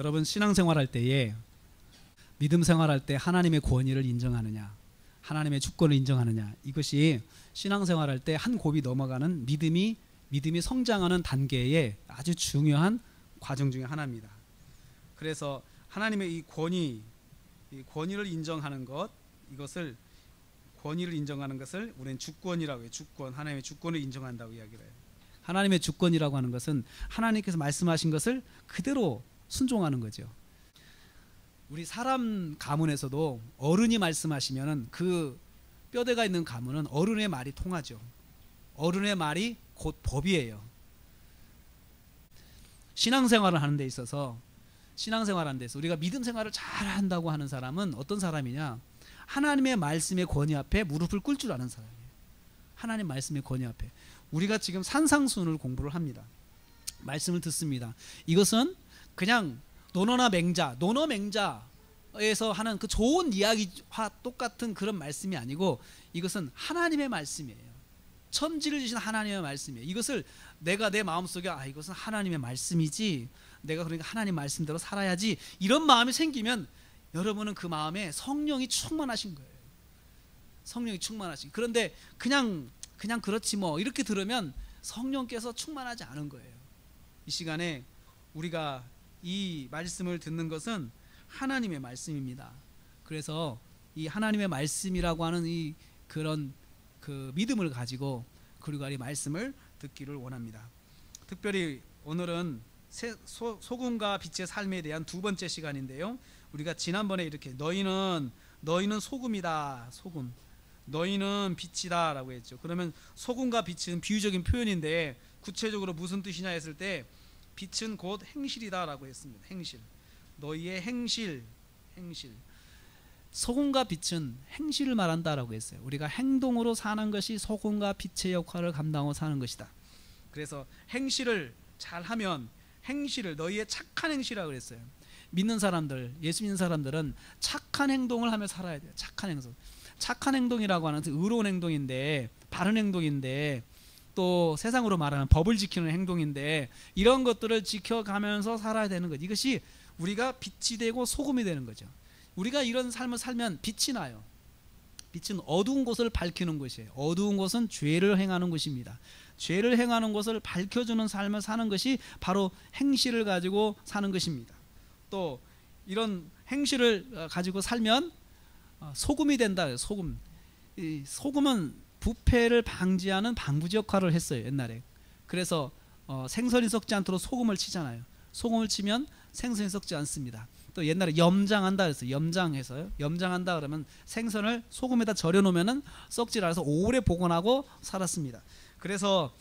여러분 신앙생활할 때에 믿음 생활할 때 하나님의 권위를 인정하느냐, 하나님의 주권을 인정하느냐, 이것이 신앙생활할 때 한 곱이 넘어가는 믿음이 성장하는 단계의 아주 중요한 과정 중에 하나입니다. 그래서 하나님의 이 권위를 인정하는 것, 이것을 권위를 인정하는 것을 우리는 주권이라고 해요. 주권, 하나님의 주권을 인정한다고 이야기를 해요. 하나님의 주권이라고 하는 것은 하나님께서 말씀하신 것을 그대로 순종하는 거죠. 우리 사람 가문에서도 어른이 말씀하시면은 그 뼈대가 있는 가문은 어른의 말이 통하죠. 어른의 말이 곧 법이에요. 신앙생활을 하는 데 있어서 우리가 믿음 생활을 잘 한다고 하는 사람은 어떤 사람이냐? 하나님의 말씀의 권위 앞에 무릎을 꿇을 줄 아는 사람이에요. 하나님 말씀의 권위 앞에. 우리가 지금 산상순을 공부를 합니다. 말씀을 듣습니다. 이것은 그냥 논어나 맹자에서 하는 그 좋은 이야기와 똑같은 그런 말씀이 아니고, 이것은 하나님의 말씀이에요. 천지를 지신 하나님의 말씀이에요. 이것을 내가 내 마음속에 이것은 하나님의 말씀이지, 내가 그러니까 하나님 말씀대로 살아야지, 이런 마음이 생기면 여러분은 그 마음에 성령이 충만하신 거예요. 성령이 충만하신. 그런데 그냥 그렇지 뭐 이렇게 들으면 성령께서 충만하지 않은 거예요. 이 시간에 우리가 이 말씀을 듣는 것은 하나님의 말씀입니다. 그래서 이 하나님의 말씀이라고 하는 이 그런 그 믿음을 가지고 그리고 이 말씀을 듣기를 원합니다. 특별히 오늘은 소금과 빛의 삶에 대한 두 번째 시간인데요. 우리가 지난번에 이렇게 너희는 소금이다, 소금. 너희는 빛이다 라고 했죠. 그러면 소금과 빛은 비유적인 표현인데 구체적으로 무슨 뜻이냐 했을 때 빛은 곧 행실이다 라고 했습니다. 행실. 너희의 행실. 소금과 빛은 행실을 말한다라고 했어요. 우리가 행동으로 사는 것이 소금과 빛의 역할을 감당하고 사는 것이다. 그래서 행실을 잘하면, 행실을 너희의 착한 행실이라고 그랬어요. 믿는 사람들, 예수 믿는 사람들은 착한 행동을 하며 살아야 돼요. 착한 행동. 착한 행동이라고 하는 것은 의로운 행동인데, 바른 행동인데, 또 세상으로 말하면 법을 지키는 행동인데, 이런 것들을 지켜가면서 살아야 되는 것. 이것이 우리가 빛이 되고 소금이 되는 거죠. 우리가 이런 삶을 살면 빛이 나요. 빛은 어두운 곳을 밝히는 것이에요. 어두운 곳은 죄를 행하는 것입니다. 죄를 행하는 것을 밝혀주는 삶을 사는 것이 바로 행실을 가지고 사는 것입니다. 또 이런 행실을 가지고 살면 소금이 된다. 소금. 이 소금은 부패를 방지하는 방부제 역할을 했어요, 옛날에. 그래서 생선이 썩지 않도록 소금을 치잖아요. 소금을 치면 생선이 썩지 않습니다. 또 옛날에 염장한다 그랬어요. 염장한다 그러면 생선을 소금에다 절여 놓으면은 썩질 않아서 오래 보관하고 살았습니다. 그래서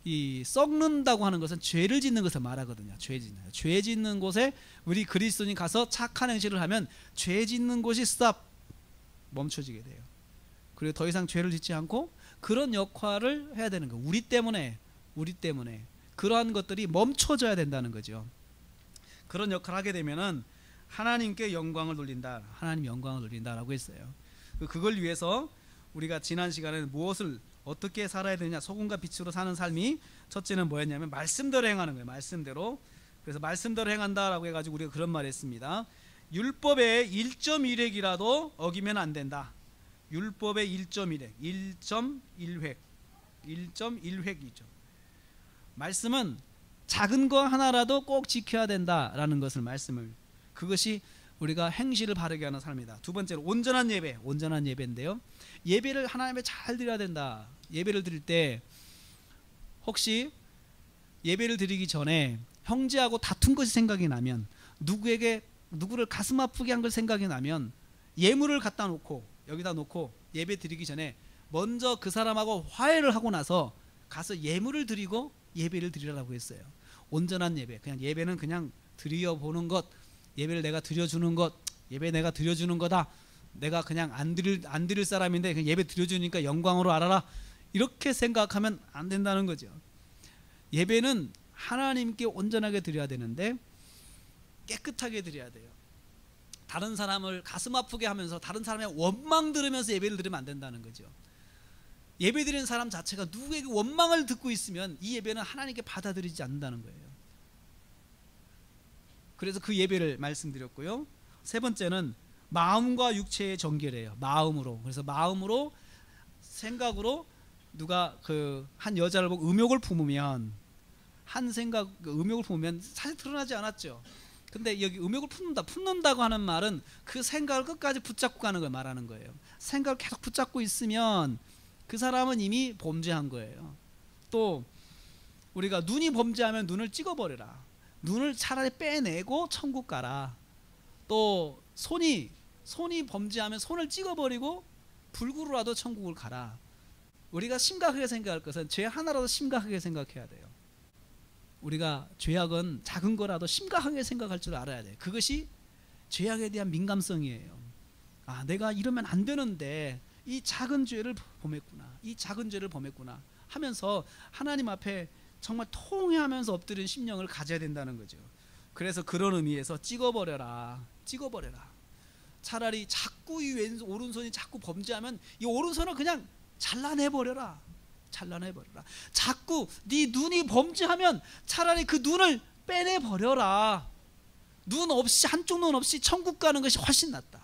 이 썩는다고 하는 것은 죄를 짓는 것을 말하거든요. 죄 짓는 곳에 우리 그리스도인이 가서 착한 행실을 하면 죄 짓는 곳이 스탑, 멈춰지게 돼요. 그리고 더 이상 죄를 짓지 않고 그런 역할을 해야 되는 거예요. 우리 때문에 그러한 것들이 멈춰져야 된다는 거죠. 그런 역할을 하게 되면은 하나님께 영광을 돌린다. 하나님 영광을 돌린다라고 했어요. 그걸 위해서 우리가 지난 시간에는 무엇을 어떻게 살아야 되느냐, 소금과 빛으로 사는 삶이 첫째는 뭐였냐면 말씀대로 행하는 거예요. 말씀대로. 그래서 말씀대로 행한다라고 해가지고 우리가 그런 말을 했습니다. 율법의 1.1획이라도 어기면 안 된다. 율법의 1.1획, 1.1획이죠. 말씀은 작은 거 하나라도 꼭 지켜야 된다라는 것을 말씀을, 그것이 우리가 행실을 바르게 하는 삶이다. 두 번째로 온전한 예배인데요. 예배를 하나님께 잘 드려야 된다. 예배를 드릴 때 혹시 예배를 드리기 전에 형제하고 다툰 것이 생각이 나면, 누구를 가슴 아프게 한 걸 생각이 나면 예물을 갖다 놓고 여기다 놓고 예배 드리기 전에 먼저 그 사람하고 화해를 하고 나서 가서 예물을 드리고 예배를 드리라고 했어요. 온전한 예배, 그냥 예배는 그냥 드려보는 것, 예배를 내가 드려주는 것, 예배 내가 드려주는 거다. 내가 그냥 안 드릴 사람인데 그냥 예배 드려주니까 영광으로 알아라. 이렇게 생각하면 안 된다는 거죠. 예배는 하나님께 온전하게 드려야 되는데 깨끗하게 드려야 돼요. 다른 사람을 가슴 아프게 하면서 다른 사람의 원망 들으면서 예배를 드리면 안 된다는 거죠. 예배 드리는 사람 자체가 누구에게 원망을 듣고 있으면 이 예배는 하나님께 받아들이지 않는다는 거예요. 그래서 그 예배를 말씀드렸고요. 세 번째는 마음과 육체의 정결이에요. 마음으로. 그래서 마음으로, 생각으로 누가 한 여자를 보고 음욕을 품으면, 음욕을 품으면 사실 드러나지 않았죠. 근데 여기 음욕을 품는다고 하는 말은 그 생각을 끝까지 붙잡고 가는 걸 말하는 거예요. 생각을 계속 붙잡고 있으면 그 사람은 이미 범죄한 거예요. 또 우리가 눈이 범죄하면 눈을 찍어버려라. 눈을 차라리 빼내고 천국 가라. 또 손이 범죄하면 손을 찍어버리고 불구로라도 천국을 가라. 우리가 심각하게 생각할 것은 죄 하나라도 심각하게 생각해야 돼요. 우리가 죄악은 작은 거라도 심각하게 생각할 줄 알아야 돼요. 그것이 죄악에 대한 민감성이에요. 아, 내가 이러면 안 되는데 이 작은 죄를 범했구나, 이 작은 죄를 범했구나 하면서 하나님 앞에 정말 통회하면서 엎드린 심령을 가져야 된다는 거죠. 그래서 그런 의미에서 찍어버려라. 차라리 자꾸 이 오른손이 자꾸 범죄하면 이 오른손을 그냥 잘라내버려라. 자꾸 네 눈이 범죄하면 차라리 그 눈을 빼내버려라. 한쪽 눈 없이 천국 가는 것이 훨씬 낫다.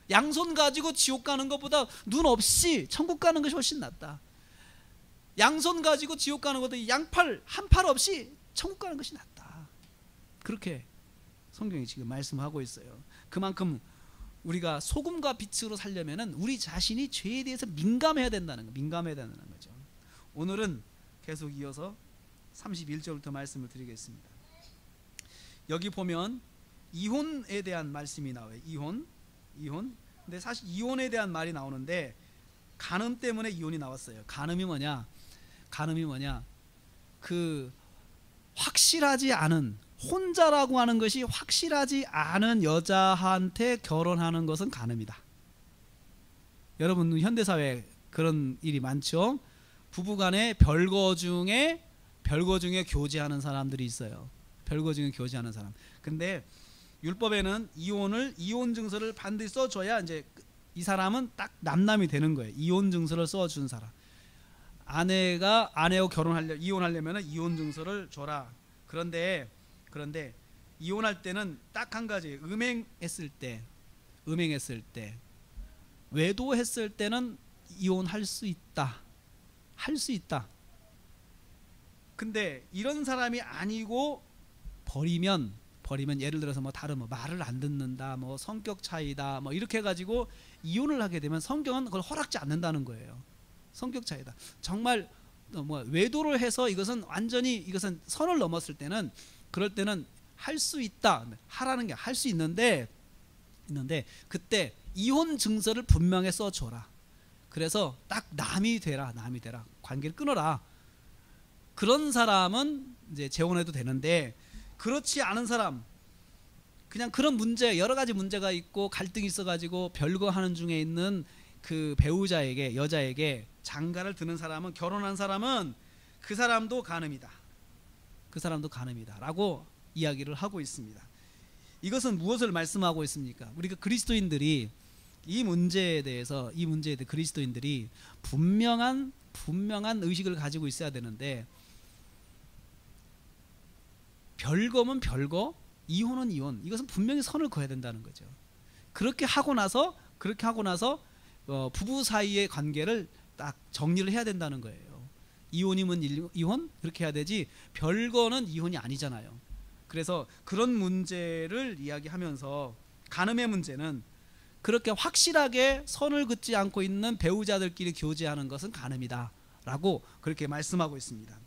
양손 가지고 지옥 가는 것보다 눈 없이 천국 가는 것이 훨씬 낫다. 양손 가지고 지옥 가는 것보다 양팔 한 팔 없이 천국 가는 것이 낫다. 그렇게 성경이 지금 말씀하고 있어요. 그만큼 우리가 소금과 빛으로 살려면은 우리 자신이 죄에 대해서 민감해야 된다는 거죠. 오늘은 계속 이어서 31절부터 말씀을 드리겠습니다. 여기 보면 이혼에 대한 말씀이 나와요. 이혼. 근데 사실 이혼에 대한 말이 나오는데 간음 때문에 이혼이 나왔어요. 간음이 뭐냐? 확실하지 않은, 혼자라고 하는 것이 확실하지 않은 여자한테 결혼하는 것은 간음이다. 여러분 현대사회에 그런 일이 많죠. 부부간에 별거 중에 교제하는 사람들이 있어요. 별거 중에 교제하는 사람. 근데 율법에는 이혼 증서를 반드시 써줘야 이제 이 사람은 딱 남남이 되는 거예요. 이혼 증서를 써준 사람. 아내가 아내하고 이혼하려면 이혼 증서를 줘라. 그런데 이혼할 때는 딱 한 가지, 음행했을 때, 외도했을 때는 이혼할 수 있다. 근데 이런 사람이 아니고 버리면 예를 들어서 다른 말을 안 듣는다, 성격 차이다, 이렇게 해가지고 이혼을 하게 되면 성경은 그걸 허락지 않는다는 거예요. 성격 차이다. 정말 외도를 해서 이것은 선을 넘었을 때는, 그럴 때는 할 수 있다. 하라는 게 할 수 있는데 그때 이혼 증서를 분명히 써줘라. 그래서 딱 남이 되라. 관계를 끊어라. 그런 사람은 이제 재혼해도 되는데, 그렇지 않은 사람, 그냥 그런 문제, 여러 가지 문제가 있고 갈등이 있어가지고 별거 하는 중에 있는 그 배우자에게, 여자에게 장가를 드는 사람은, 결혼한 사람은 그 사람도 간음이다 라고 이야기를 하고 있습니다. 이것은 무엇을 말씀하고 있습니까? 우리가 그리스도인들이 이 문제에 대해서 그리스도인들이 분명한 의식을 가지고 있어야 되는데, 별거면 별거, 이혼은 이혼, 이것은 분명히 선을 그어야 된다는 거죠. 그렇게 하고 나서 부부 사이의 관계를 딱 정리를 해야 된다는 거예요. 이혼이면 이혼, 그렇게 해야 되지 별거는 이혼이 아니잖아요. 그래서 그런 문제를 이야기하면서, 간음의 문제는 그렇게 확실하게 선을 긋지 않고 있는 배우자들끼리 교제하는 것은 간음이다 라고 그렇게 말씀하고 있습니다.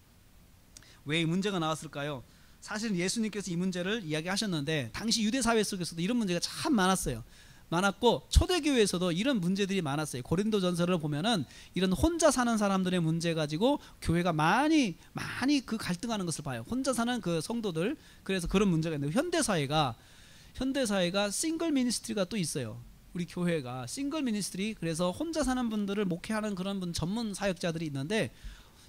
왜 이 문제가 나왔을까요? 사실 예수님께서 이 문제를 이야기하셨는데 당시 유대 사회 속에서도 이런 문제가 참 많았고 초대교회에서도 이런 문제들이 많았어요. 고린도전서를 보면은 이런 혼자 사는 사람들의 문제 가지고 교회가 많이 그 갈등하는 것을 봐요. 혼자 사는 그 성도들. 그래서 그런 문제가 있는데, 현대사회가 싱글 미니스트리가 또 있어요. 우리 교회가 싱글 미니스트리, 그래서 혼자 사는 분들을 목회하는 그런 전문 사역자들이 있는데,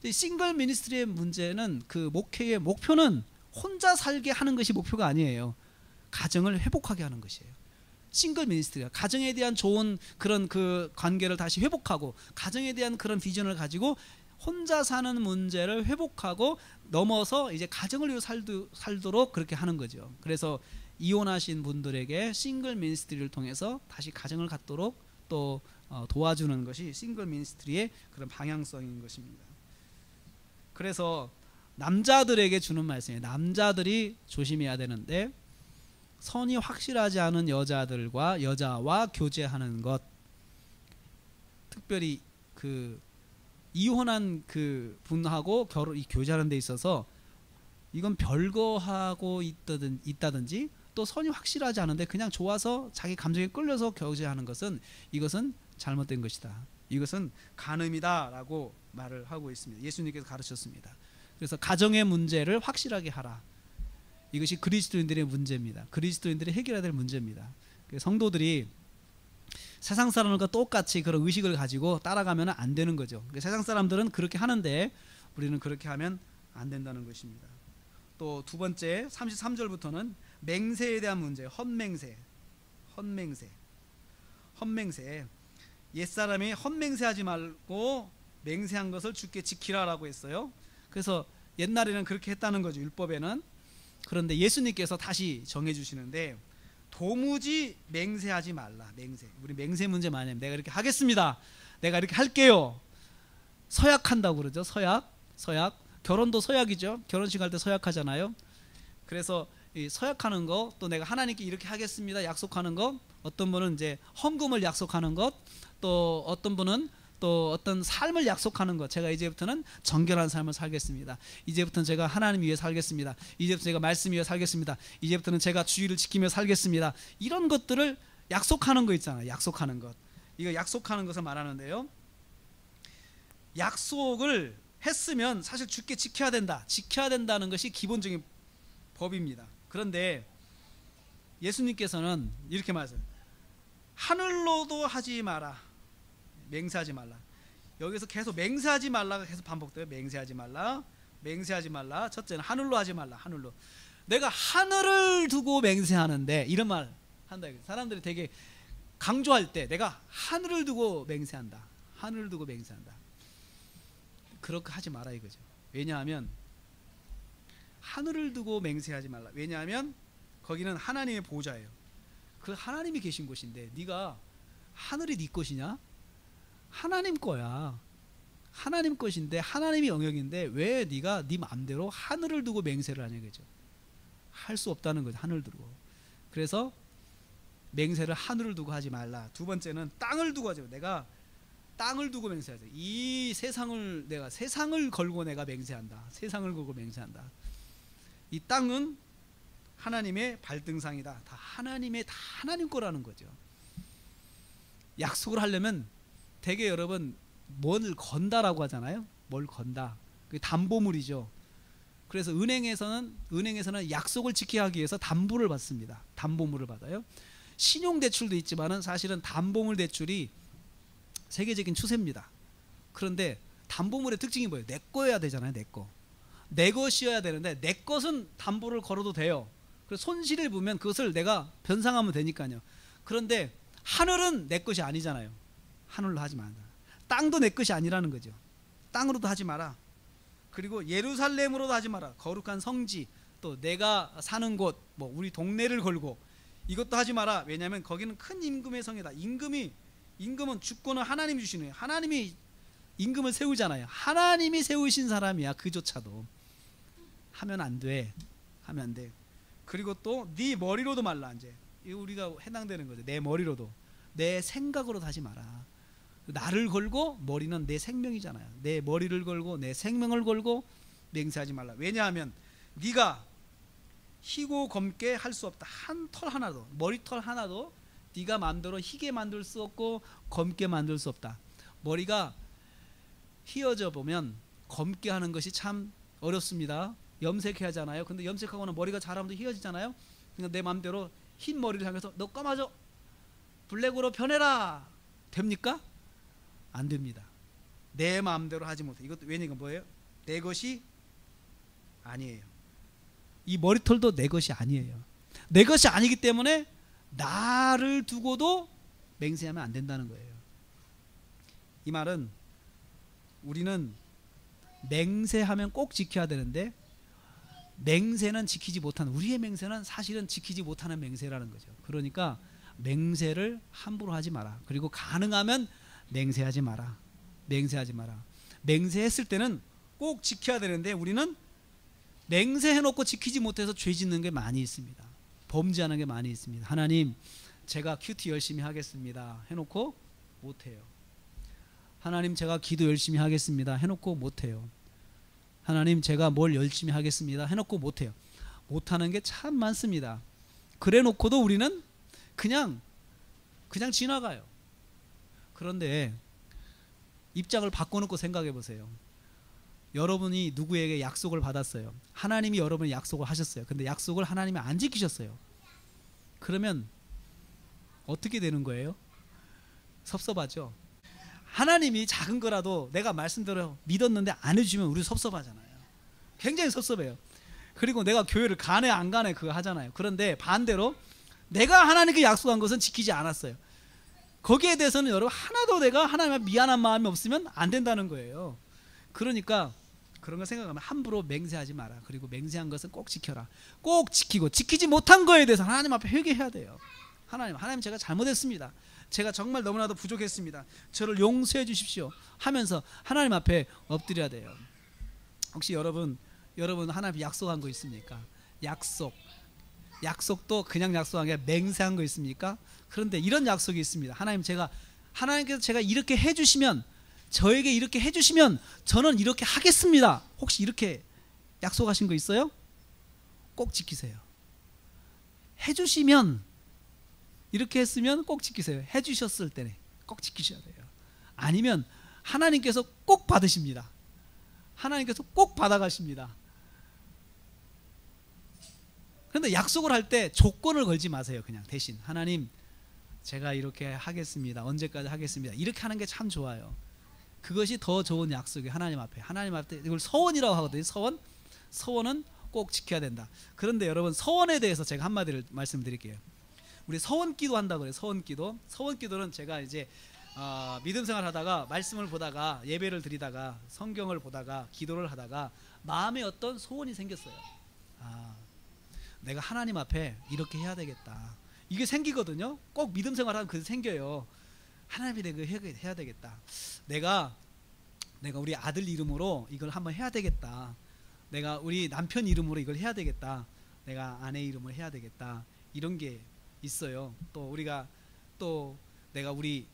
싱글 미니스트리의 문제는, 그 목회의 목표는 혼자 살게 하는 것이 목표가 아니에요. 가정을 회복하게 하는 것이에요. 싱글 미니스트리가 가정에 대한 좋은 그런 그 관계를 다시 회복하고, 가정에 대한 그런 비전을 가지고 혼자 사는 문제를 회복하고 넘어서 이제 가정을 위해 살도록 그렇게 하는 거죠. 그래서 이혼하신 분들에게 싱글 미니스트리를 통해서 다시 가정을 갖도록 또 도와주는 것이 싱글 미니스트리의 그런 방향성인 것입니다. 그래서 남자들에게 주는 말씀이에요. 남자들이 조심해야 되는데, 선이 확실하지 않은 여자와 교제하는 것, 특별히 그 이혼한 그 분하고 교제하는 데 있어서 이건 별거하고 있다든지 또 선이 확실하지 않은데 그냥 좋아서 자기 감정에 끌려서 교제하는 것은, 이것은 잘못된 것이다. 이것은 간음이다 라고 말을 하고 있습니다. 예수님께서 가르쳤습니다. 그래서 가정의 문제를 확실하게 하라. 이것이 그리스도인들의 문제입니다. 그리스도인들이 해결해야 될 문제입니다. 성도들이 세상 사람들과 똑같이 그런 의식을 가지고 따라가면 안 되는 거죠. 세상 사람들은 그렇게 하는데 우리는 그렇게 하면 안 된다는 것입니다. 또 두 번째 33절부터는 맹세에 대한 문제, 헛맹세. 옛사람이 헛맹세하지 말고 맹세한 것을 주께 지키라라고 했어요. 그래서 옛날에는 그렇게 했다는 거죠, 율법에는. 그런데 예수님께서 다시 정해주시는데, 도무지 맹세하지 말라. 우리 맹세 문제 많이 해요. 내가 이렇게 하겠습니다, 내가 이렇게 할게요. 서약한다고 그러죠. 서약. 결혼도 서약이죠. 결혼식 할 때 서약하잖아요. 그래서 이 서약하는 거, 또 내가 하나님께 이렇게 하겠습니다 약속하는 것, 어떤 분은 이제 헌금을 약속하는 것, 또 어떤 분은 또 어떤 삶을 약속하는 것. 제가 이제부터는 정결한 삶을 살겠습니다. 이제부터는 제가 하나님 위해 살겠습니다. 이제부터 제가 말씀 위해 살겠습니다. 이제부터는 제가 주의를 지키며 살겠습니다. 이런 것들을 약속하는 거 있잖아요. 약속하는 것. 이거 약속하는 것을 말하는데요, 약속을 했으면 사실 주께 지켜야 된다는 것이 기본적인 법입니다. 그런데 예수님께서는 이렇게 말하세요. 하늘로도 하지 마라. 맹세하지 말라. 여기서 계속 맹세하지 말라가 계속 반복돼요. 맹세하지 말라. 첫째는 하늘로 하지 말라. 하늘로. 내가 하늘을 두고 맹세하는데, 이런 말 한다. 사람들이 되게 강조할 때 내가 하늘을 두고 맹세한다. 그렇게 하지 마라 이거죠. 왜냐하면 하늘을 두고 맹세하지 말라. 왜냐하면 거기는 하나님의 보좌예요. 그 하나님이 계신 곳인데, 네가 하늘이 네 것이냐? 하나님 거야. 하나님 것인데, 하나님이 영역인데 왜 네가 네 마음대로 하늘을 두고 맹세를 하냐 이거죠. 할 수 없다는 거죠. 하늘을 두고. 그래서 맹세를 하늘을 두고 하지 말라. 두 번째는 땅을 두고 하죠. 내가 땅을 두고 맹세하죠. 이 세상을, 내가 세상을 걸고 내가 맹세한다. 세상을 걸고 맹세한다. 이 땅은 하나님의 발등상이다. 다 하나님 거라는 거죠. 약속을 하려면 되게 여러분 뭘 건다라고 하잖아요. 뭘 건다. 그게 담보물이죠. 그래서 은행에서는 약속을 지켜야 하기 위해서 담보를 받습니다. 담보물을 받아요. 신용대출도 있지만은 사실은 담보물 대출이 세계적인 추세입니다. 그런데 담보물의 특징이 뭐예요? 내 거여야 되잖아요. 내 것이어야 되는데, 내 것은 담보를 걸어도 돼요. 그래서 손실을 보면 그것을 내가 변상하면 되니까요. 그런데 하늘은 내 것이 아니잖아요. 하늘로 하지 마라. 땅도 내 것이 아니라는 거죠. 땅으로도 하지 마라. 그리고 예루살렘으로도 하지 마라. 거룩한 성지, 또 내가 사는 곳, 뭐 우리 동네를 걸고 이것도 하지 마라. 왜냐하면 거기는 큰 임금의 성이다. 임금은 주권은 하나님이 주시는 거예요. 하나님이 임금을 세우잖아요. 하나님이 세우신 사람이야. 그조차도 하면 안 돼. 그리고 또 네 머리로도 말라. 이제 이거 우리가 해당되는 거죠. 내 머리로도, 내 생각으로도 하지 마라. 나를 걸고, 머리는 내 생명이잖아요. 내 머리를 걸고 내 생명을 걸고 맹세하지 말라. 왜냐하면 네가 희고 검게 할 수 없다. 한 털 하나도, 머리털 하나도 네가 마음대로 희게 만들 수 없고 검게 만들 수 없다. 머리가 휘어져 보면 검게 하는 것이 참 어렵습니다. 염색해야 하잖아요. 근데 염색하고는 머리가 자라면 휘어지잖아요. 그러니까 내 마음대로 흰 머리를 향해서 너 까마져, 블랙으로 변해라. 됩니까? 안 됩니다. 내 마음대로 하지 못해. 이것도 왜냐면 뭐예요? 내 것이 아니에요. 이 머리털도 내 것이 아니에요. 내 것이 아니기 때문에 나를 두고도 맹세하면 안 된다는 거예요. 이 말은 우리는 맹세하면 꼭 지켜야 되는데 맹세는 지키지 못하는, 우리의 맹세는 사실은 지키지 못하는 맹세라는 거죠. 그러니까 맹세를 함부로 하지 마라. 그리고 가능하면 맹세하지 마라. 맹세하지 마라. 맹세했을 때는 꼭 지켜야 되는데 우리는 맹세해놓고 지키지 못해서 죄 짓는 게 많이 있습니다. 범죄하는 게 많이 있습니다. 하나님, 제가 큐티 열심히 하겠습니다 해놓고 못해요. 하나님, 제가 기도 열심히 하겠습니다 해놓고 못해요. 하나님, 제가 뭘 열심히 하겠습니다 해놓고 못해요. 못하는 게 참 많습니다. 그래 놓고도 우리는 그냥 지나가요. 그런데 입장을 바꿔놓고 생각해 보세요. 여러분이 누구에게 약속을 받았어요. 하나님이 여러분이 약속을 하셨어요. 근데 약속을 하나님이 안 지키셨어요. 그러면 어떻게 되는 거예요? 섭섭하죠. 하나님이 작은 거라도 내가 말씀대로 믿었는데 안 해주면 우리 섭섭하잖아요. 굉장히 섭섭해요. 그리고 내가 교회를 가네 안 가네 그거 하잖아요. 그런데 반대로 내가 하나님께 약속한 것은 지키지 않았어요. 거기에 대해서는 여러분 하나도 내가 하나님께 미안한 마음이 없으면 안 된다는 거예요. 그러니까 그런 거 생각하면 함부로 맹세하지 마라. 그리고 맹세한 것은 꼭 지켜라. 꼭 지키고 지키지 못한 거에 대해서 하나님 앞에 회개해야 돼요. 하나님 제가 잘못했습니다. 제가 정말 너무나도 부족했습니다. 저를 용서해 주십시오 하면서 하나님 앞에 엎드려야 돼요. 혹시 여러분 하나님 약속한 거 있습니까? 약속도 그냥 약속한 게 맹세한 거 있습니까? 그런데 이런 약속이 있습니다. 하나님께서 제가 이렇게 해주시면, 저에게 이렇게 해주시면 저는 이렇게 하겠습니다. 혹시 이렇게 약속하신 거 있어요? 꼭 지키세요. 해주시면, 이렇게 했으면 꼭 지키세요. 해주셨을 때는 꼭 지키셔야 돼요. 아니면 하나님께서 꼭 받으십니다. 하나님께서 꼭 받아가십니다. 그런데 약속을 할 때 조건을 걸지 마세요. 그냥 대신 하나님, 제가 이렇게 하겠습니다. 언제까지 하겠습니다. 이렇게 하는 게 참 좋아요. 그것이 더 좋은 약속이에요. 하나님 앞에 이걸 서원이라고 하거든요. 서원은 꼭 지켜야 된다. 그런데 여러분, 서원에 대해서 제가 한마디를 말씀드릴게요. 우리 서원기도 한다고 그래요. 서원기도는 제가 이제 믿음 생활하다가 말씀을 보다가 예배를 드리다가 성경을 보다가 기도를 하다가 마음에 어떤 소원이 생겼어요. 내가 하나님 앞에 이렇게 해야 되겠다. 이게 생기거든요. 꼭 믿음 생활하면 그게 생겨요. 하나님이 내가 해야 되겠다. 내가 우리 아들 이름으로 이걸 한번 해야 되겠다. 내가 우리 남편 이름으로 이걸 해야 되겠다. 내가 아내 이름으로 해야 되겠다. 이런 게 있어요. 또 내가 우리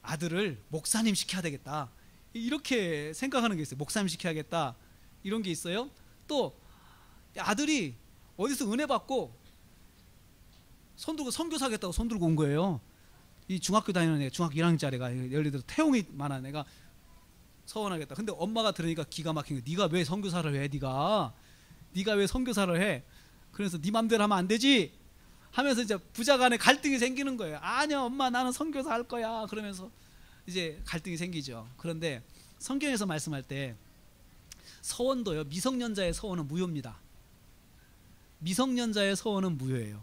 아들을 목사님 시켜야 되겠다. 이렇게 생각하는 게 있어요. 목사님 시켜야겠다. 이런 게 있어요. 또 아들이 어디서 은혜 받고 손 들고 선교사 하겠다고 손 들고 온 거예요. 이 중학교 다니는 애, 중학교 1학년짜리가, 예를 들어 태용이 만한 애가 서원하겠다. 근데 엄마가 들으니까 기가 막힌 거야. 네가 왜 선교사를 해? 네가 왜 선교사를 해? 그래서 네 맘대로 하면 안 되지 하면서 이제 부자 간에 갈등이 생기는 거예요. 아니야 엄마, 나는 선교사 할 거야. 그러면서 이제 갈등이 생기죠. 그런데 성경에서 말씀할 때 서원도요, 미성년자의 서원은 무효입니다. 미성년자의 서원은 무효예요.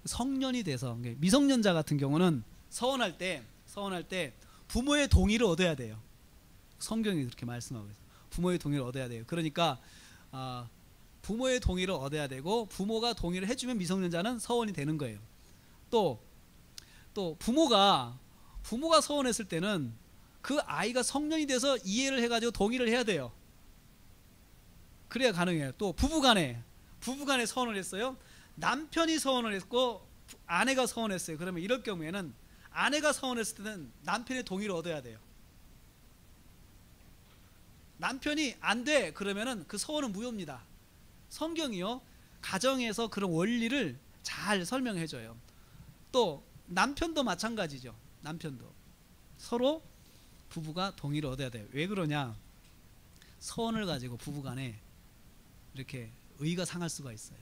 성년이 돼서, 미성년자 같은 경우는 서원할 때 부모의 동의를 얻어야 돼요. 성경이 그렇게 말씀하고 있어요. 부모의 동의를 얻어야 돼요. 그러니까 부모의 동의를 얻어야 되고, 부모가 동의를 해주면 미성년자는 서원이 되는 거예요. 또 부모가 서원했을 때는 그 아이가 성년이 돼서 이해를 해가지고 동의를 해야 돼요. 그래야 가능해요. 또 부부간에 서원을 했어요. 남편이 서원을 했고 아내가 서원했어요. 그러면 이럴 경우에는 아내가 서원했을 때는 남편의 동의를 얻어야 돼요. 남편이 안 돼 그러면은 그 서원은 무효입니다. 성경이요, 가정에서 그런 원리를 잘 설명해 줘요. 또 남편도 마찬가지죠. 남편도 서로 부부가 동의를 얻어야 돼요. 왜 그러냐? 서원을 가지고 부부간에 이렇게 의가 상할 수가 있어요.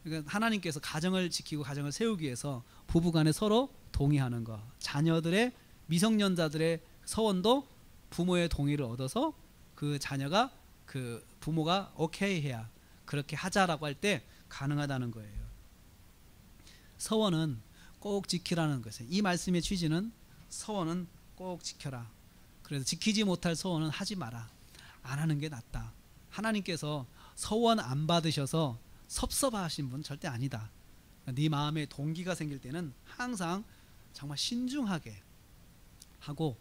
그러니까 하나님께서 가정을 지키고 가정을 세우기 위해서 부부간에 서로 동의하는 거, 자녀들의, 미성년자들의 서원도 부모의 동의를 얻어서 그 자녀가, 그 부모가 오케이 해야, 그렇게 하자라고 할 때 가능하다는 거예요. 서원은 꼭 지키라는 것이에요. 이 말씀의 취지는 서원은 꼭 지켜라. 그래서 지키지 못할 서원은 하지 마라. 안 하는 게 낫다. 하나님께서 서원 안 받으셔서 섭섭하신 분 절대 아니다. 네 마음에 동기가 생길 때는 항상 정말 신중하게 하고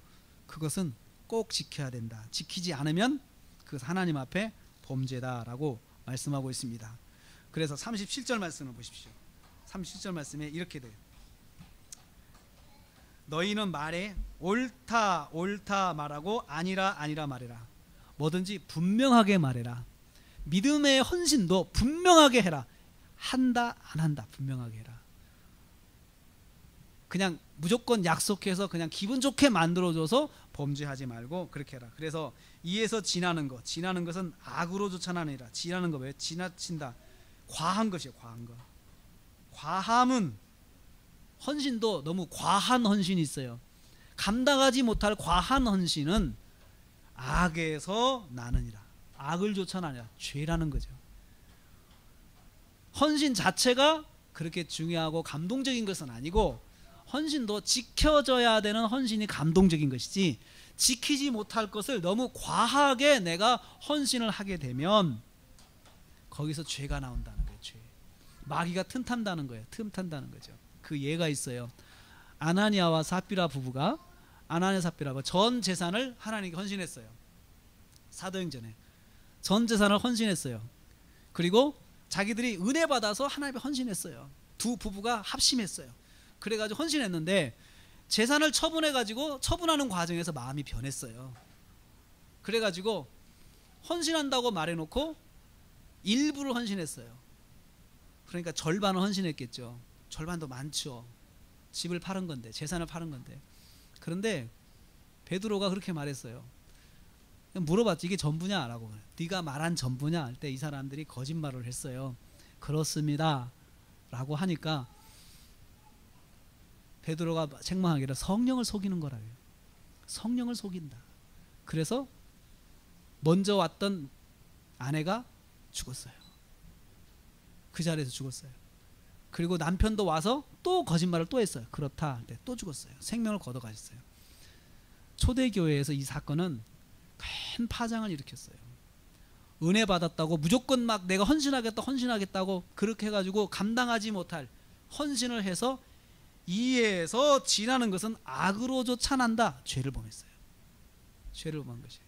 그것은 꼭 지켜야 된다. 지키지 않으면 그것은 하나님 앞에 범죄다라고 말씀하고 있습니다. 그래서 37절 말씀을 보십시오. 37절 말씀에 이렇게 돼요. 너희는 말에 옳다 옳다 말하고 아니라 아니라 말해라. 뭐든지 분명하게 말해라. 믿음의 헌신도 분명하게 해라. 한다 안 한다 분명하게 해라. 그냥 무조건 약속해서 그냥 기분 좋게 만들어줘서 범죄하지 말고 그렇게 해라. 그래서 이에서 지나는 것, 지나는 것은 악으로 쫓아나니라. 지나는 거 왜? 지나친다. 과한 것이에요. 과한 것. 과함은 헌신도 너무 과한 헌신이 있어요. 감당하지 못할 과한 헌신은 악에서 나느니라. 악을 쫓아나니라. 죄라는 거죠. 헌신 자체가 그렇게 중요하고 감동적인 것은 아니고 헌신도 지켜져야 되는 헌신이 감동적인 것이지 지키지 못할 것을 너무 과하게 내가 헌신을 하게 되면 거기서 죄가 나온다는 거예요. 죄. 마귀가 틈탄다는 거예요. 틈탄다는 거죠. 그 예가 있어요. 아나니아와 삽비라 부부가 아나니아 삽비라가 전 재산을 하나님께 헌신했어요. 사도행전에 전 재산을 헌신했어요. 그리고 자기들이 은혜 받아서 하나님께 헌신했어요. 두 부부가 합심했어요. 그래가지고 헌신했는데 재산을 처분해가지고 처분하는 과정에서 마음이 변했어요. 그래가지고 헌신한다고 말해놓고 일부를 헌신했어요. 그러니까 절반을 헌신했겠죠. 절반도 많죠. 집을 파는 건데, 재산을 파는 건데. 그런데 베드로가 그렇게 말했어요. 물어봤지, 이게 전부냐? 라고. 네가 말한 전부냐? 할 때 이 사람들이 거짓말을 했어요. 그렇습니다 라고 하니까 베드로가 책망하기를 성령을 속이는 거라고요. 성령을 속인다. 그래서 먼저 왔던 아내가 죽었어요. 그 자리에서 죽었어요. 그리고 남편도 와서 또 거짓말을 또 했어요. 그렇다 할 때 또 죽었어요. 생명을 걷어가셨어요. 초대교회에서 이 사건은 큰 파장을 일으켰어요. 은혜 받았다고 무조건 막 내가 헌신하겠다고 그렇게 해가지고 감당하지 못할 헌신을 해서 이에서 지나는 것은 악으로 쫓아난다. 죄를 범했어요. 죄를 범한 것이에요.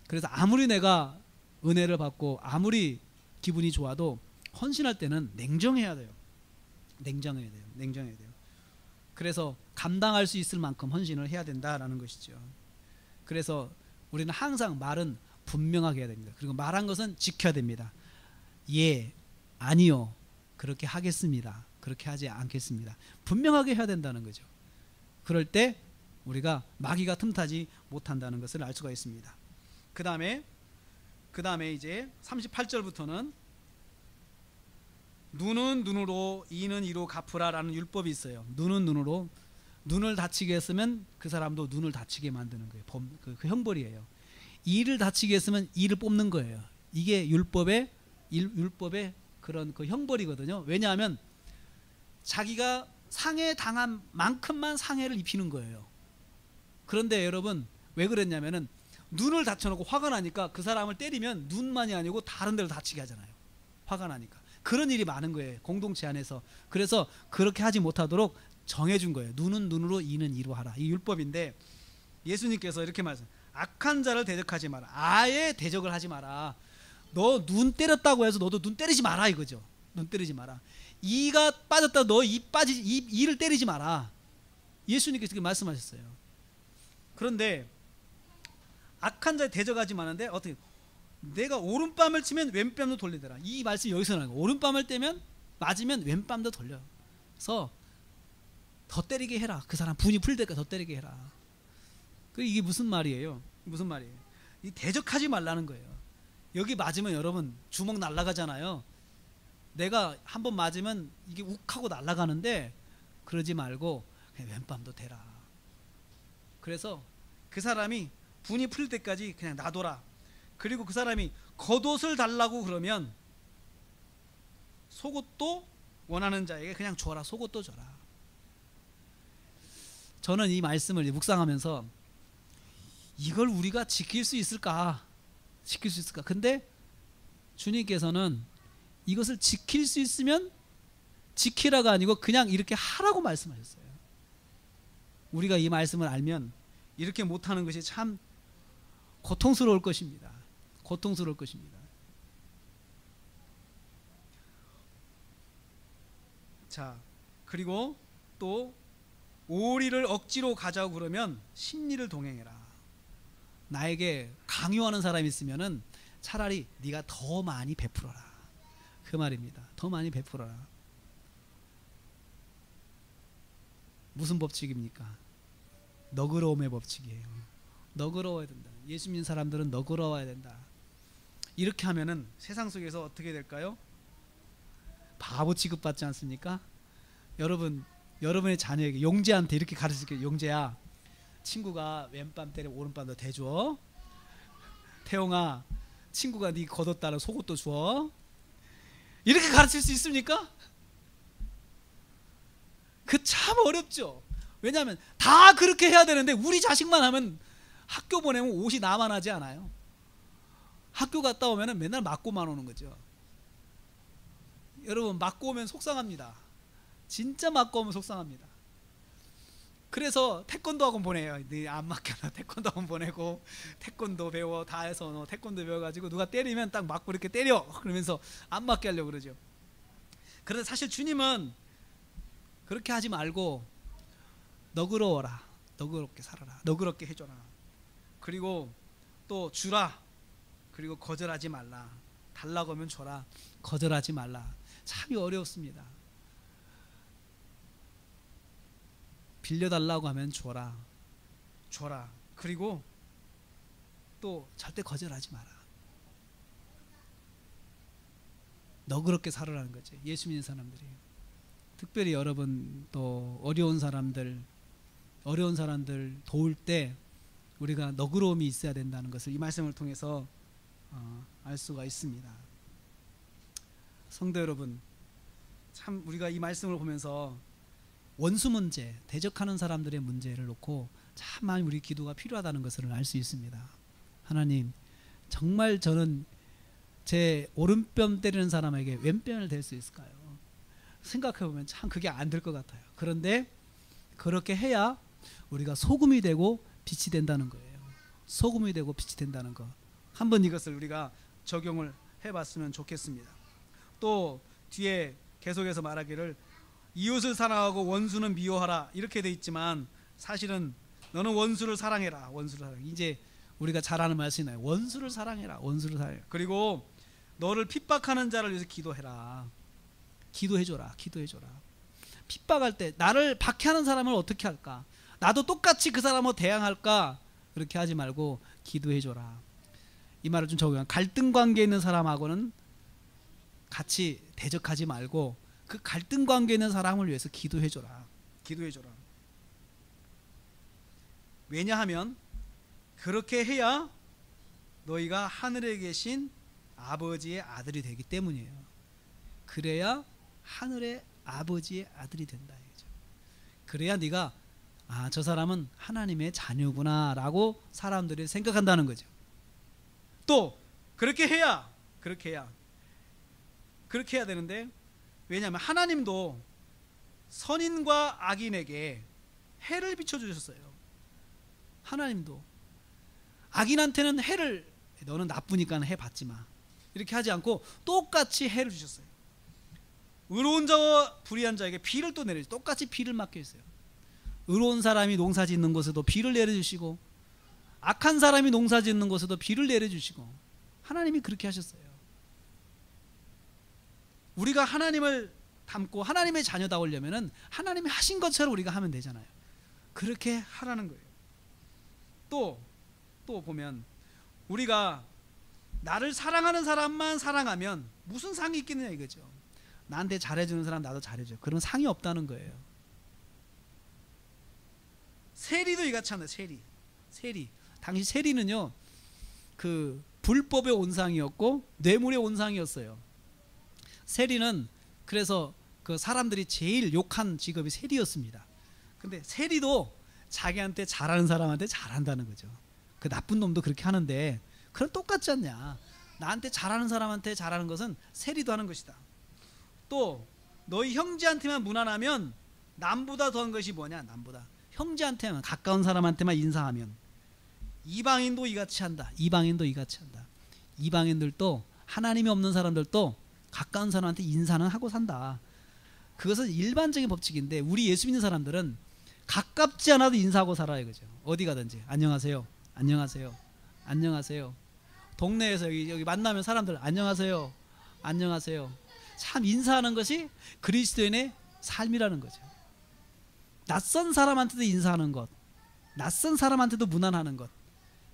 그래서 아무리 내가 은혜를 받고 아무리 기분이 좋아도 헌신할 때는 냉정해야 돼요. 냉정해야 돼요. 그래서 감당할 수 있을 만큼 헌신을 해야 된다라는 것이죠. 그래서 우리는 항상 말은 분명하게 해야 됩니다. 그리고 말한 것은 지켜야 됩니다. 예, 아니요, 그렇게 하겠습니다. 그렇게 하지 않겠습니다. 분명하게 해야 된다는 거죠. 그럴 때 우리가 마귀가 틈타지 못한다는 것을 알 수가 있습니다. 그 다음에 이제 38절부터는 눈은 눈으로 이는 이로 갚으라라는 율법이 있어요. 눈은 눈으로, 눈을 다치게 했으면 그 사람도 눈을 다치게 만드는 거예요. 그 형벌이에요. 이를 다치게 했으면 이를 뽑는 거예요. 이게 율법의 그런 그 형벌이거든요. 왜냐하면 자기가 상해 당한 만큼만 상해를 입히는 거예요. 그런데 여러분 왜 그랬냐면은 눈을 다쳐놓고 화가 나니까 그 사람을 때리면 눈만이 아니고 다른 데를 다치게 하잖아요. 화가 나니까. 그런 일이 많은 거예요. 공동체 안에서. 그래서 그렇게 하지 못하도록 정해준 거예요. 눈은 눈으로 이는 이로 하라. 이 율법인데 예수님께서 이렇게 말씀하세요. 악한 자를 대적하지 마라. 아예 대적을 하지 마라. 너 눈 때렸다고 해서 너도 눈 때리지 마라 이거죠. 눈 때리지 마라. 이가 빠졌다 너 이를 때리지 마라. 예수님께서 그렇게 말씀하셨어요. 그런데 악한 자에 대적하지 마는데 어떻게 내가 오른뺨을 치면 왼뺨도 돌리더라. 이 말씀이 여기서 나와요. 오른뺨을 떼면 맞으면 왼뺨도 돌려서 더 때리게 해라. 그 사람 분이 풀 때까지 더 때리게 해라. 이게 무슨 말이에요? 무슨 말이에요? 이 대적하지 말라는 거예요. 여기 맞으면 여러분 주먹 날아가잖아요. 내가 한번 맞으면 이게 욱하고 날아가는데 그러지 말고 그냥 왼뺨도 대라. 그래서 그 사람이 분이 풀 때까지 그냥 놔둬라. 그리고 그 사람이 겉옷을 달라고 그러면 속옷도 원하는 자에게 그냥 줘라. 속옷도 줘라. 저는 이 말씀을 묵상하면서 이걸 우리가 지킬 수 있을까? 지킬 수 있을까? 근데 주님께서는 이것을 지킬 수 있으면 지키라가 아니고 그냥 이렇게 하라고 말씀하셨어요. 우리가 이 말씀을 알면 이렇게 못하는 것이 참 고통스러울 것입니다. 고통스러울 것입니다. 자, 그리고 또 오리를 억지로 가자고 그러면 심리를 동행해라. 나에게 강요하는 사람이 있으면은 차라리 네가 더 많이 베풀어라. 그 말입니다. 더 많이 베풀어라. 무슨 법칙입니까? 너그러움의 법칙이에요. 너그러워야 된다. 예수 믿는 사람들은 너그러워야 된다. 이렇게 하면은 세상 속에서 어떻게 될까요? 바보 취급받지 않습니까? 여러분의 자녀에게, 용재한테 이렇게 가르칠게요. 용재야, 친구가 왼밤 때리고 오른밤 너 대줘. 태용아, 친구가 네 걷었다는 속옷도 줘. 이렇게 가르칠 수 있습니까? 그 참 어렵죠. 왜냐하면 다 그렇게 해야 되는데 우리 자식만 하면 학교 보내면 옷이 나만 하지 않아요. 학교 갔다 오면 맨날 맞고만 오는 거죠. 여러분, 맞고 오면 속상합니다. 진짜 맞고 오면 속상합니다. 그래서 태권도 학원 보내요. 네 안 맞게나 태권도 학원 보내고, 태권도 배워 다 해서 너 태권도 배워가지고 누가 때리면 딱 맞고 이렇게 때려 그러면서 안 맞게 하려고 그러죠. 그런데 사실 주님은 그렇게 하지 말고 너그러워라. 너그럽게 살아라. 너그럽게 해줘라. 그리고 또 주라. 그리고 거절하지 말라. 달라고 하면 줘라. 거절하지 말라. 참이 어렵습니다. 빌려달라고 하면 줘라. 줘라. 그리고 또 절대 거절하지 마라. 너그럽게 살아라는 거죠. 예수 믿는 사람들이. 특별히 여러분 또 어려운 사람들 도울 때 우리가 너그러움이 있어야 된다는 것을 이 말씀을 통해서 알 수가 있습니다. 성도 여러분, 참 우리가 이 말씀을 보면서 원수 문제, 대적하는 사람들의 문제를 놓고 참 많이 우리 기도가 필요하다는 것을 알 수 있습니다. 하나님, 정말 저는 제 오른뺨 때리는 사람에게 왼뺨을 댈 수 있을까요? 생각해보면 참 그게 안 될 것 같아요. 그런데 그렇게 해야 우리가 소금이 되고 빛이 된다는 거예요. 소금이 되고 빛이 된다는 거. 한번 이것을 우리가 적용을 해봤으면 좋겠습니다. 또 뒤에 계속해서 말하기를 이웃을 사랑하고 원수는 미워하라 이렇게 돼 있지만, 사실은 너는 원수를 사랑해라. 원수를 사랑해. 이제 우리가 잘 아는 말씀이나요. 원수를 사랑해라. 원수를 사랑해라. 그리고 너를 핍박하는 자를 위해서 기도해라. 기도해줘라. 기도해줘라. 핍박할 때 나를 박해하는 사람을 어떻게 할까? 나도 똑같이 그 사람하고 대항할까? 그렇게 하지 말고 기도해줘라. 이 말을 좀 적으면, 갈등 관계에 있는 사람하고는 같이 대적하지 말고 그 갈등 관계에 있는 사람을 위해서 기도해줘라. 기도해줘라. 왜냐하면 그렇게 해야 너희가 하늘에 계신 아버지의 아들이 되기 때문이에요. 그래야 하늘의 아버지의 아들이 된다 이거죠. 그래야 네가 저 사람은 하나님의 자녀구나 라고 사람들이 생각한다는 거죠. 또 그렇게 해야 되는데, 왜냐하면 하나님도 선인과 악인에게 해를 비춰주셨어요. 하나님도 악인한테는 해를, 너는 나쁘니까 해 받지 마 이렇게 하지 않고 똑같이 해를 주셨어요. 의로운 자와 불의한 자에게 비를 또 내려주세요. 똑같이 비를 맡겨 있어요. 의로운 사람이 농사 짓는 곳에도 비를 내려주시고, 악한 사람이 농사 짓는 곳에도 비를 내려주시고, 하나님이 그렇게 하셨어요. 우리가 하나님을 닮고 하나님의 자녀다우려면 하나님이 하신 것처럼 우리가 하면 되잖아요. 그렇게 하라는 거예요. 또 보면 우리가 나를 사랑하는 사람만 사랑하면 무슨 상이 있겠느냐 이거죠. 나한테 잘해주는 사람 나도 잘해줘. 그런 상이 없다는 거예요. 세리도 이같이 한다. 세리. 당시 세리는요, 그 불법의 온상이었고 뇌물의 온상이었어요. 세리는 그래서 그 사람들이 제일 욕한 직업이 세리였습니다. 근데 세리도 자기한테 잘하는 사람한테 잘한다는 거죠. 그 나쁜 놈도 그렇게 하는데 그럼 똑같지 않냐. 나한테 잘하는 사람한테 잘하는 것은 세리도 하는 것이다. 또 너희 형제한테만 무난하면 남보다 더한 것이 뭐냐. 남보다 형제한테만 가까운 사람한테만 인사하면 이방인도 이같이 한다. 이방인도 이같이 한다. 이방인들도 하나님이 없는 사람들도 가까운 사람한테 인사는 하고 산다. 그것은 일반적인 법칙인데 우리 예수 믿는 사람들은 가깝지 않아도 인사하고 살아요. 그죠? 어디 가든지 안녕하세요. 안녕하세요. 안녕하세요. 동네에서 여기 만나면 사람들 안녕하세요. 안녕하세요. 참 인사하는 것이 그리스도인의 삶이라는 거죠. 낯선 사람한테도 인사하는 것, 낯선 사람한테도 문안하는 것,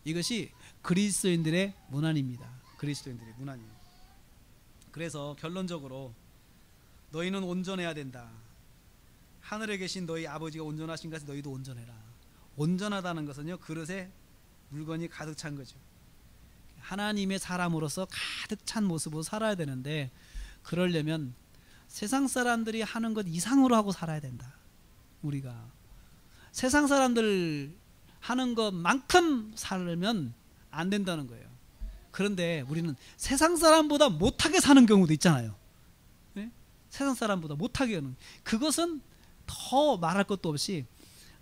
이것이 그리스도인들의 문안입니다. 그리스도인들의 문안이에요. 그래서 결론적으로 너희는 온전해야 된다. 하늘에 계신 너희 아버지가 온전하신 것이 너희도 온전해라. 온전하다는 것은요, 그릇에 물건이 가득 찬 거죠. 하나님의 사람으로서 가득 찬 모습으로 살아야 되는데, 그러려면 세상 사람들이 하는 것 이상으로 하고 살아야 된다. 우리가 세상 사람들 하는 것만큼 살면 안 된다는 거예요. 그런데 우리는 세상 사람보다 못하게 사는 경우도 있잖아요. 네? 세상 사람보다 못하게 하는, 그것은 더 말할 것도 없이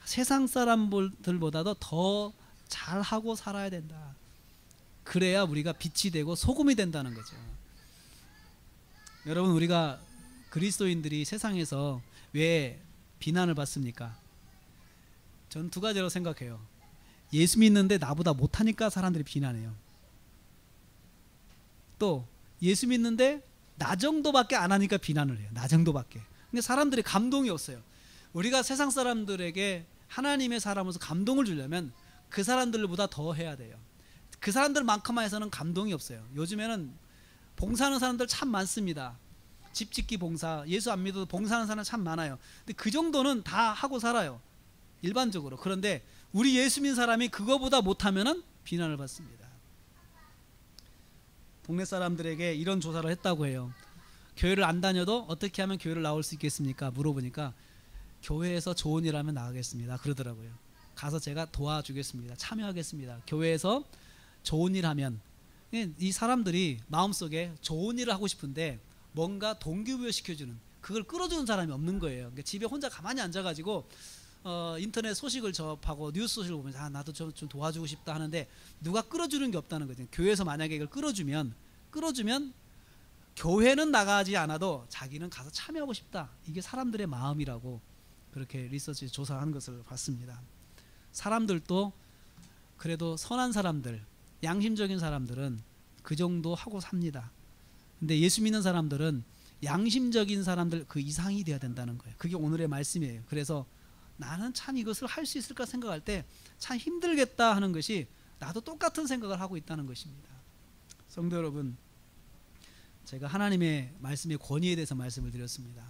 세상 사람들보다도 더 잘하고 살아야 된다. 그래야 우리가 빛이 되고 소금이 된다는 거죠. 여러분, 우리가 그리스도인들이 세상에서 왜 비난을 받습니까? 저는 두 가지로 생각해요. 예수 믿는데 나보다 못하니까 사람들이 비난해요. 또 예수 믿는데 나 정도밖에 안 하니까 비난을 해요. 나 정도밖에. 근데 사람들이 감동이 없어요. 우리가 세상 사람들에게 하나님의 사람으로서 감동을 주려면 그 사람들보다 더 해야 돼요. 그 사람들만큼만 해서는 감동이 없어요. 요즘에는 봉사하는 사람들 참 많습니다. 집 짓기 봉사, 예수 안 믿어도 봉사하는 사람 참 많아요. 근데 그 정도는 다 하고 살아요, 일반적으로. 그런데 우리 예수 믿는 사람이 그거보다 못하면은 비난을 받습니다. 동네 사람들에게 이런 조사를 했다고 해요. 교회를 안 다녀도 어떻게 하면 교회를 나올 수 있겠습니까? 물어보니까 교회에서 좋은 일 하면 나가겠습니다 그러더라고요. 가서 제가 도와주겠습니다. 참여하겠습니다. 교회에서 좋은 일 하면. 이 사람들이 마음속에 좋은 일을 하고 싶은데 뭔가 동기부여 시켜주는, 그걸 끌어주는 사람이 없는 거예요. 그러니까 집에 혼자 가만히 앉아가지고 인터넷 소식을 접하고 뉴스 소식을 보면서 나도 좀 도와주고 싶다 하는데 누가 끌어주는 게 없다는 거죠. 교회에서 만약에 이걸 끌어주면 교회는 나가지 않아도 자기는 가서 참여하고 싶다. 이게 사람들의 마음이라고 그렇게 리서치 조사하는 것을 봤습니다. 사람들도 그래도 선한 사람들, 양심적인 사람들은 그 정도 하고 삽니다. 근데 예수 믿는 사람들은 양심적인 사람들 그 이상이 돼야 된다는 거예요. 그게 오늘의 말씀이에요. 그래서 나는 참 이것을 할 수 있을까 생각할 때 참 힘들겠다 하는 것이 나도 똑같은 생각을 하고 있다는 것입니다. 성도 여러분, 제가 하나님의 말씀의 권위에 대해서 말씀을 드렸습니다.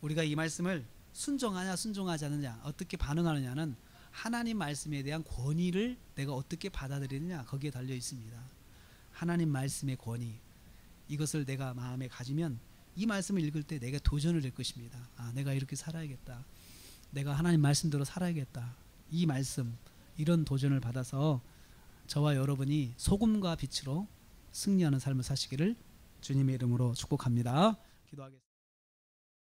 우리가 이 말씀을 순종하냐 순종하지 않느냐, 어떻게 반응하느냐는 하나님 말씀에 대한 권위를 내가 어떻게 받아들이느냐, 거기에 달려 있습니다. 하나님 말씀의 권위, 이것을 내가 마음에 가지면 이 말씀을 읽을 때 내가 도전을 할 것입니다. 내가 이렇게 살아야겠다, 내가 하나님 말씀대로 살아야겠다, 이 말씀, 이런 도전을 받아서 저와 여러분이 소금과 빛으로 승리하는 삶을 사시기를 주님의 이름으로 축복합니다. 기도하겠습니다.